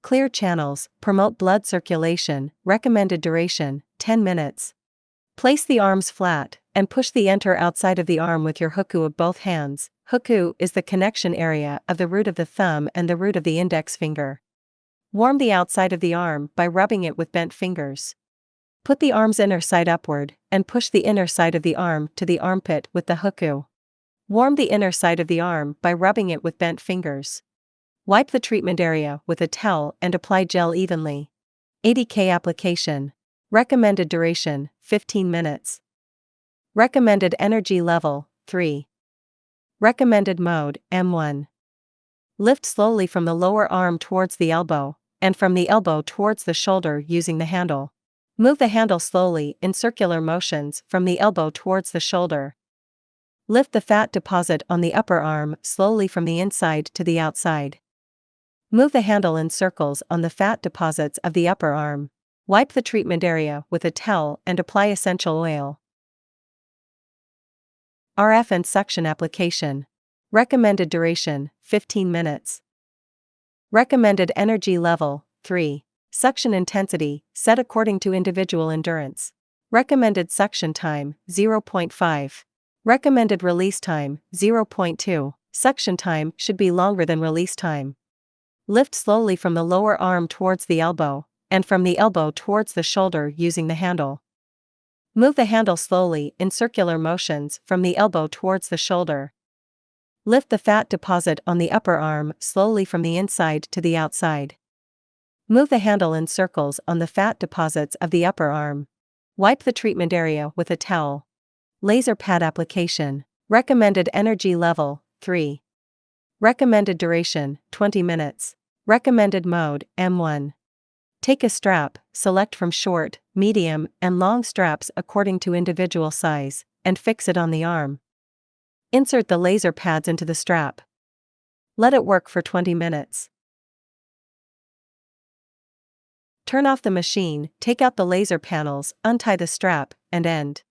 Clear channels, promote blood circulation, recommended duration, 10 minutes. Place the arms flat, and push the enter outside of the arm with your huku of both hands. Huku is the connection area of the root of the thumb and the root of the index finger. Warm the outside of the arm by rubbing it with bent fingers. Put the arm's inner side upward, and push the inner side of the arm to the armpit with the huku. Warm the inner side of the arm by rubbing it with bent fingers. Wipe the treatment area with a towel and apply gel evenly. 80K application. Recommended duration, 15 minutes. Recommended energy level, 3. Recommended mode, M1. Lift slowly from the lower arm towards the elbow, and from the elbow towards the shoulder using the handle. Move the handle slowly in circular motions from the elbow towards the shoulder. Lift the fat deposit on the upper arm slowly from the inside to the outside. Move the handle in circles on the fat deposits of the upper arm. Wipe the treatment area with a towel and apply essential oil. RF and suction application. Recommended duration, 15 minutes. Recommended energy level, 3. Suction intensity, set according to individual endurance. Recommended suction time, 0.5. Recommended release time, 0.2. Suction time should be longer than release time. Lift slowly from the lower arm towards the elbow, and from the elbow towards the shoulder using the handle. Move the handle slowly in circular motions from the elbow towards the shoulder. Lift the fat deposit on the upper arm slowly from the inside to the outside. Move the handle in circles on the fat deposits of the upper arm. Wipe the treatment area with a towel. Laser pad application. Recommended energy level, 3. Recommended duration, 20 minutes. Recommended mode, M1. Take a strap, select from short, medium, and long straps according to individual size, and fix it on the arm. Insert the laser pads into the strap. Let it work for 20 minutes. Turn off the machine, take out the laser panels, untie the strap, and end.